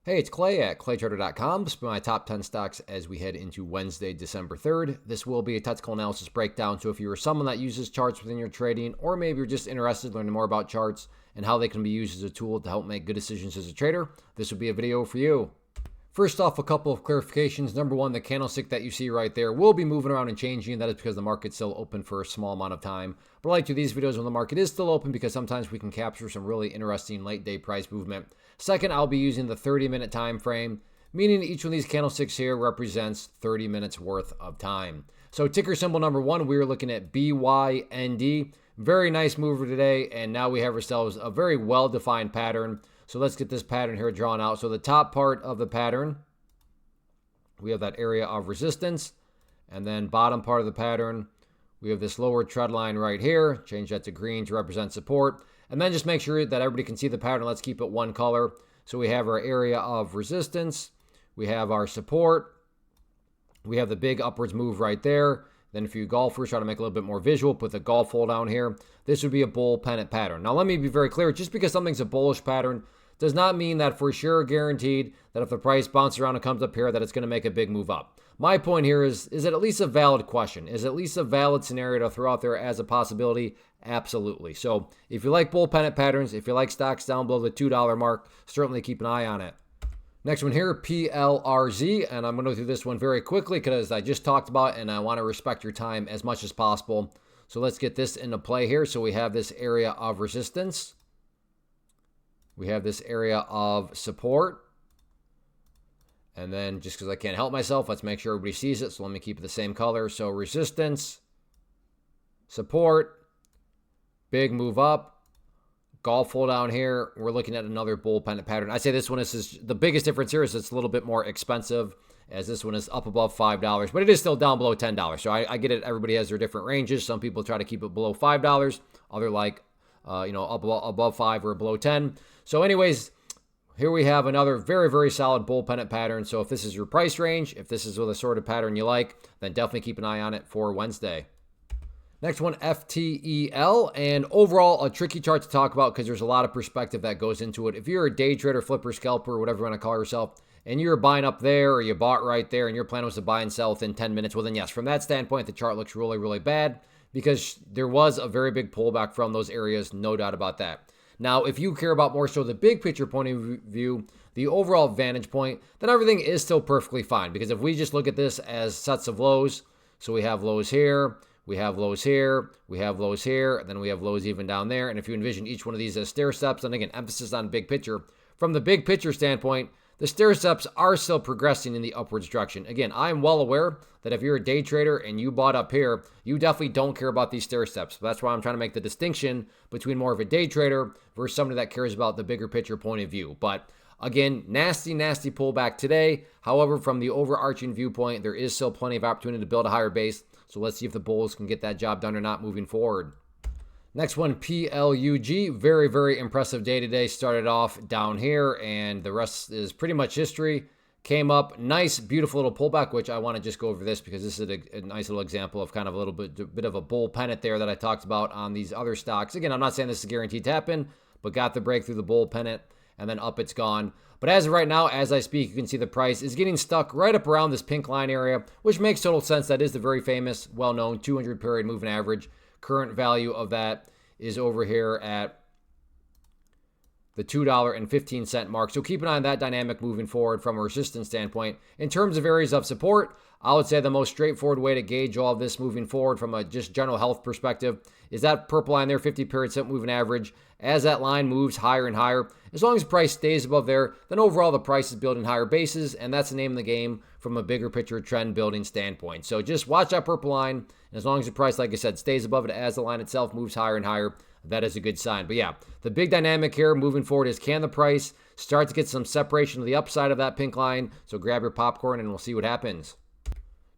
Hey, it's Clay at claytrader.com. This will be my top 10 stocks as we head into Wednesday, December 3rd. This will be a technical analysis breakdown. So if you're someone that uses charts within your trading, or maybe you're just interested in learning more about charts and how they can be used as a tool to help make good decisions as a trader, this would be a video for you. First off, a couple of clarifications. Number one, the candlestick that you see right there will be moving around and changing. That is because the market's still open for a small amount of time. But I like to do these videos when the market is still open because sometimes we can capture some really interesting late day price movement. Second, I'll be using the 30-minute time frame, meaning each one of these candlesticks here represents 30 minutes worth of time. So ticker symbol number one, we are looking at BYND. Very nice mover today, and now we have ourselves a very well-defined pattern. So let's get this pattern here drawn out. So the top part of the pattern, we have that area of resistance. And then bottom part of the pattern, we have this lower trend line right here. Change that to green to represent support. And then just make sure that everybody can see the pattern. Let's keep it one color. So we have our area of resistance. We have our support. We have the big upwards move right there. Then if you golfers try to make a little bit more visual, put the golf hole down here. This would be a bull pennant pattern. Now let me be very clear. Just because something's a bullish pattern does not mean that for sure guaranteed that if the price bounces around and comes up here that it's going to make a big move up. My point here is it at least a valid question? Is it at least a valid scenario to throw out there as a possibility? Absolutely. So if you like bull pennant patterns, if you like stocks down below the $2 mark, certainly keep an eye on it. Next one here, PLRZ, and I'm going to go through this one very quickly because I just talked about it and I want to respect your time as much as possible. So let's get this into play here. So we have this area of resistance. We have this area of support. And then just because I can't help myself, let's make sure everybody sees it. So let me keep it the same color. So resistance, support, big move up, golf hole down here. We're looking at another bull pennant pattern. I'd say this one is the biggest difference here is it's a little bit more expensive as this one is up above $5, but it is still down below $10. So I get it. Everybody has their different ranges. Some people try to keep it below $5. Other like, up above 5 or below 10. So anyways, here we have another very, very solid bull pennant pattern. So if this is your price range, if this is the sort of pattern you like, then definitely keep an eye on it for Wednesday. Next one, FTEL, and overall a tricky chart to talk about because there's a lot of perspective that goes into it. If you're a day trader, flipper, scalper, whatever you want to call yourself, and you're buying up there or you bought right there and your plan was to buy and sell within 10 minutes, well then yes, from that standpoint, the chart looks really, really bad because there was a very big pullback from those areas, no doubt about that. Now, if you care about more so the big picture point of view, the overall vantage point, then everything is still perfectly fine. Because if we just look at this as sets of lows, so we have lows here, we have lows here, we have lows here, and then we have lows even down there. And if you envision each one of these as stair steps, and again, emphasis on big picture, from the big picture standpoint, the stair steps are still progressing in the upwards direction. Again, I'm well aware that if you're a day trader and you bought up here, you definitely don't care about these stair steps. That's why I'm trying to make the distinction between more of a day trader versus somebody that cares about the bigger picture point of view. But again, nasty, nasty pullback today. However, from the overarching viewpoint, there is still plenty of opportunity to build a higher base. So let's see if the bulls can get that job done or not moving forward. Next one, PLUG. Very, very impressive day today. Started off down here, and the rest is pretty much history. Came up, nice, beautiful little pullback, which I want to just go over this because this is a nice little example of kind of a little bit of a bull pennant there that I talked about on these other stocks. Again, I'm not saying this is guaranteed to happen, but got the break through the bull pennant, and then up it's gone. But as of right now, as I speak, you can see the price is getting stuck right up around this pink line area, which makes total sense. That is the very famous, well-known 200 period moving average. Current value of that is over here at the $2.15 mark. So keep an eye on that dynamic moving forward from a resistance standpoint. In terms of areas of support, I would say the most straightforward way to gauge all of this moving forward from a just general health perspective is that purple line there, 50 period moving average. As that line moves higher and higher, as long as the price stays above there, then overall the price is building higher bases, and that's the name of the game from a bigger picture trend building standpoint. So just watch that purple line, and as long as the price, like I said, stays above it as the line itself moves higher and higher, that is a good sign. But yeah, the big dynamic here moving forward is can the price start to get some separation to the upside of that pink line? So grab your popcorn and we'll see what happens.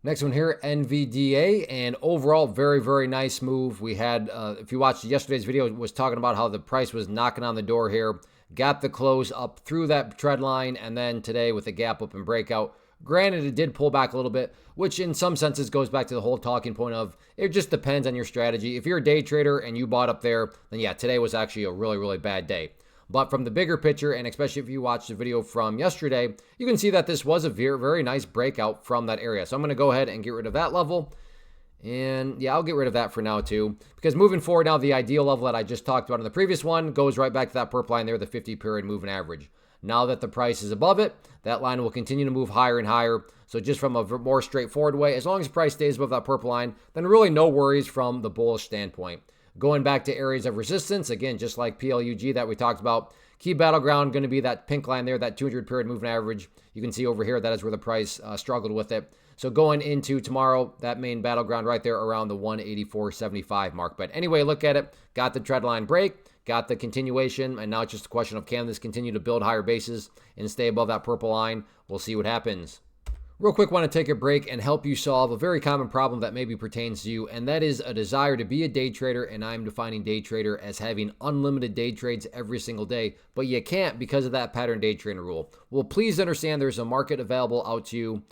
Next one here, NVDA, and overall, very, very nice move. We had, if you watched yesterday's video, it was talking about how the price was knocking on the door here, got the close up through that trend line, and then today with a gap up and breakout. Granted, it did pull back a little bit, which in some senses goes back to the whole talking point of it just depends on your strategy. If you're a day trader and you bought up there, then yeah, today was actually a really, really bad day. But from the bigger picture, and especially if you watched the video from yesterday, you can see that this was a very, very nice breakout from that area. So I'm going to go ahead and get rid of that level. And yeah, I'll get rid of that for now too, because moving forward now, the ideal level that I just talked about in the previous one goes right back to that purple line there, the 50-period moving average. Now that the price is above it, that line will continue to move higher and higher. So just from a more straightforward way, as long as the price stays above that purple line, then really no worries from the bullish standpoint. Going back to areas of resistance, again, just like PLUG that we talked about, key battleground going to be that pink line there, that 200-period moving average. You can see over here, that is where the price struggled with it. So going into tomorrow, that main battleground right there around the 184.75 mark. But anyway, look at it. Got the trend line break, got the continuation, and now it's just a question of can this continue to build higher bases and stay above that purple line? We'll see what happens. Real quick, want to take a break and help you solve a very common problem that maybe pertains to you, and that is a desire to be a day trader, and I'm defining day trader as having unlimited day trades every single day, but you can't because of that pattern day trading rule. Well, please understand there's a market available out to you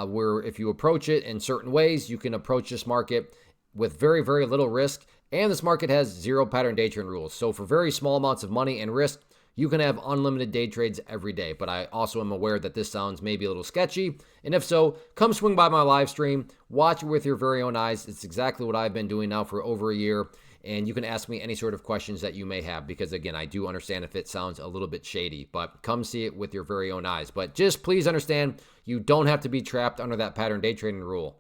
where if you approach it in certain ways, you can approach this market with very, very little risk, and this market has zero pattern day trading rules. So for very small amounts of money and risk, you can have unlimited day trades every day, but I also am aware that this sounds maybe a little sketchy. And if so, come swing by my live stream, watch it with your very own eyes. It's exactly what I've been doing now for over a year. And you can ask me any sort of questions that you may have, because again, I do understand if it sounds a little bit shady, but come see it with your very own eyes. But just please understand, you don't have to be trapped under that pattern day trading rule.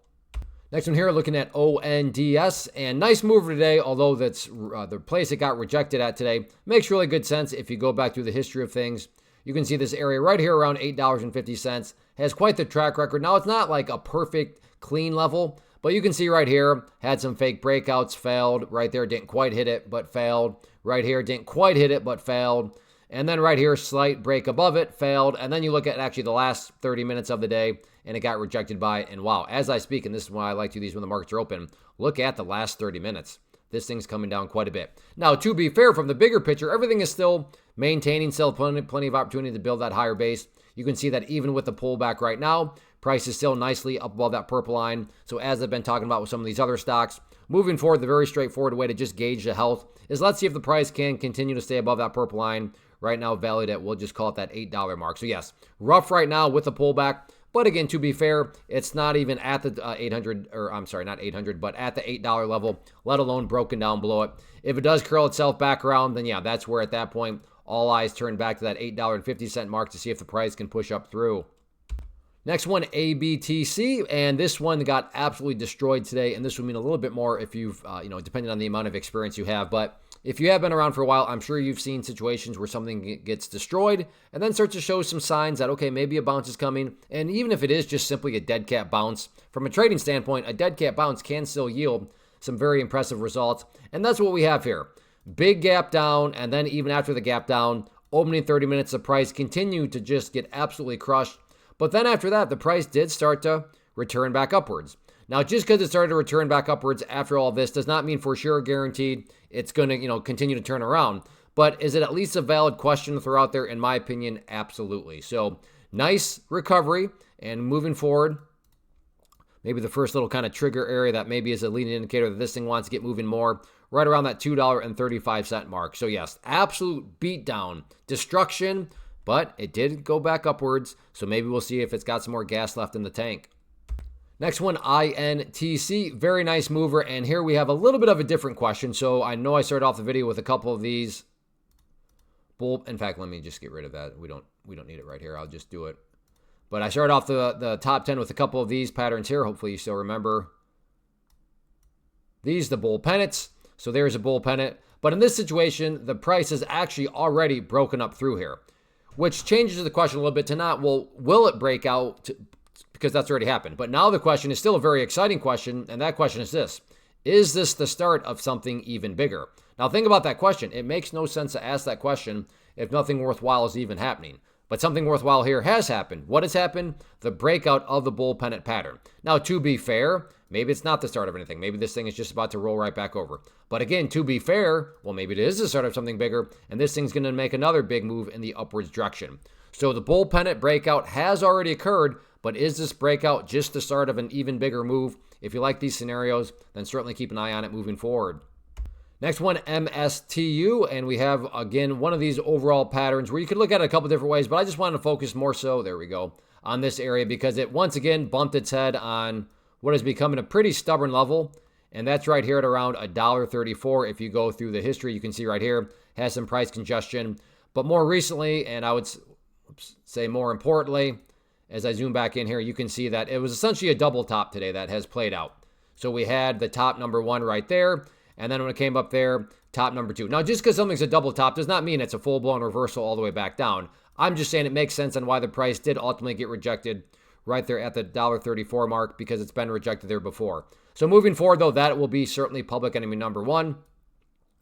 Next one here, looking at ONDS, and nice mover today, although that's the place it got rejected at today. Makes really good sense if you go back through the history of things. You can see this area right here around $8.50 has quite the track record. Now, it's not like a perfect clean level, but you can see right here, had some fake breakouts, failed. Right there, didn't quite hit it, but failed. Right here, didn't quite hit it, but failed. And then right here, slight break above it, failed. And then you look at actually the last 30 minutes of the day, and it got rejected by, and wow, as I speak, and this is why I like to do these when the markets are open, look at the last 30 minutes. This thing's coming down quite a bit. Now, to be fair, from the bigger picture, everything is still maintaining, still plenty of opportunity to build that higher base. You can see that even with the pullback right now, price is still nicely up above that purple line. So as I've been talking about with some of these other stocks, moving forward, the very straightforward way to just gauge the health is let's see if the price can continue to stay above that purple line. Right now, valued at, we'll just call it that $8 mark. So yes, rough right now with the pullback. But again, to be fair, it's not even at the 800, or I'm sorry, not 800, but at the $8 level, let alone broken down below it. If it does curl itself back around, then yeah, that's where at that point, all eyes turn back to that $8.50 mark to see if the price can push up through. Next one, ABTC, and this one got absolutely destroyed today, and this would mean a little bit more if you've, depending on the amount of experience you have, but if you have been around for a while, I'm sure you've seen situations where something gets destroyed and then starts to show some signs that, okay, maybe a bounce is coming. And even if it is just simply a dead cat bounce, from a trading standpoint, a dead cat bounce can still yield some very impressive results. And that's what we have here. Big gap down, and then even after the gap down, opening 30 minutes, the price continued to just get absolutely crushed. But then after that, the price did start to return back upwards. Now, just because it started to return back upwards after all this does not mean for sure guaranteed it's going to, continue to turn around. But is it at least a valid question to throw out there? In my opinion, absolutely. So nice recovery, and moving forward, maybe the first little kind of trigger area that maybe is a leading indicator that this thing wants to get moving more, right around that $2.35 mark. So yes, absolute beatdown, destruction, but it did go back upwards. So maybe we'll see if it's got some more gas left in the tank. Next one, INTC, very nice mover, and here we have a little bit of a different question. So I know I started off the video with a couple of these. In fact, let me just get rid of that. We don't need it right here. I'll just do it. But I started off the top 10 with a couple of these patterns here. Hopefully you still remember these, the bull pennants. So there's a bull pennant. But in this situation, the price is actually already broken up through here, which changes the question a little bit to not, well, will it break out? Because that's already happened. But now the question is still a very exciting question, and that question is this. Is this the start of something even bigger? Now think about that question. It makes no sense to ask that question if nothing worthwhile is even happening. But something worthwhile here has happened. What has happened? The breakout of the bull pennant pattern. Now, to be fair, maybe it's not the start of anything. Maybe this thing is just about to roll right back over. But again, to be fair, well, maybe it is the start of something bigger, and this thing's going to make another big move in the upwards direction. So the bull pennant breakout has already occurred, but is this breakout just the start of an even bigger move? If you like these scenarios, then certainly keep an eye on it moving forward. Next one, MSTU, and we have, again, one of these overall patterns where you could look at it a couple different ways, but I just wanted to focus more so, there we go, on this area because it once again bumped its head on what is becoming a pretty stubborn level, and that's right here at around $1.34. If you go through the history, you can see right here, has some price congestion, but more recently, and I would say more importantly, as I zoom back in here, you can see that it was essentially a double top today that has played out. So we had the top number 1 right there, and then when it came up there, top number 2. Now, just because something's a double top does not mean it's a full-blown reversal all the way back down. I'm just saying it makes sense on why the price did ultimately get rejected right there at the $1.34 mark because it's been rejected there before. So moving forward, though, that will be certainly public enemy number 1.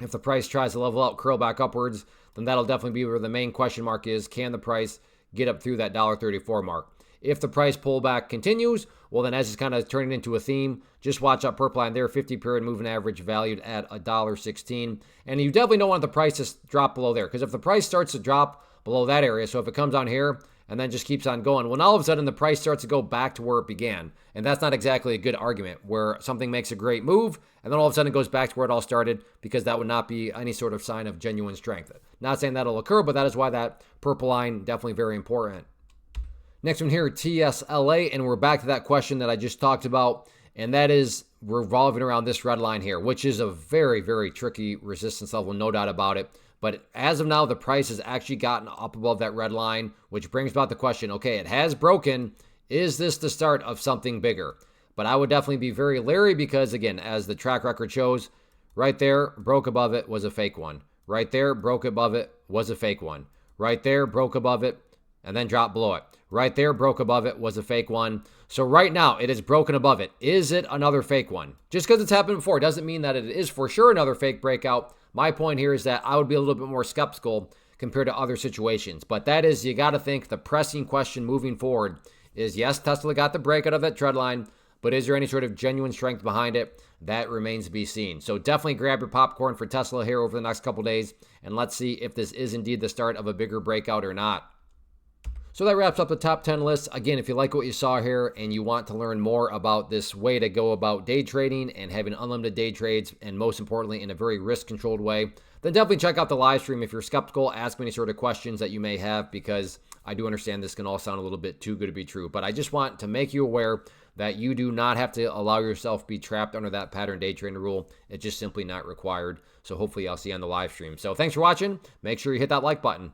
If the price tries to level out, curl back upwards, then that'll definitely be where the main question mark is. Can the price get up through that $1.34 mark? If the price pullback continues, well, then as it's kind of turning into a theme, just watch that purple line there, 50-period moving average valued at $1.16. And you definitely don't want the price to drop below there because if the price starts to drop below that area, so if it comes down here and then just keeps on going, well, now all of a sudden the price starts to go back to where it began. And that's not exactly a good argument where something makes a great move and then all of a sudden it goes back to where it all started because that would not be any sort of sign of genuine strength. Not saying that'll occur, but that is why that purple line definitely very important. Next one here, TSLA, and we're back to that question that I just talked about, and that is revolving around this red line here, which is a very, very tricky resistance level, no doubt about it. But as of now, the price has actually gotten up above that red line, which brings about the question, okay, it has broken. Is this the start of something bigger? But I would definitely be very leery because, again, as the track record shows, right there, broke above it, was a fake one. Right there, broke above it, was a fake one. Right there, broke above it, and then dropped below it. Right there, broke above it, was a fake one. So right now, it is broken above it. Is it another fake one? Just because it's happened before doesn't mean that it is for sure another fake breakout. My point here is that I would be a little bit more skeptical compared to other situations. But that is, you got to think the pressing question moving forward is, yes, Tesla got the breakout of that trend line, but is there any sort of genuine strength behind it? That remains to be seen. So definitely grab your popcorn for Tesla here over the next couple days, and let's see if this is indeed the start of a bigger breakout or not. So that wraps up the top 10 list. Again, if you like what you saw here and you want to learn more about this way to go about day trading and having unlimited day trades, and most importantly, in a very risk-controlled way, then definitely check out the live stream. If you're skeptical, ask me any sort of questions that you may have, because I do understand this can all sound a little bit too good to be true. But I just want to make you aware that you do not have to allow yourself be trapped under that pattern day trading rule. It's just simply not required. So hopefully I'll see you on the live stream. So thanks for watching. Make sure you hit that like button.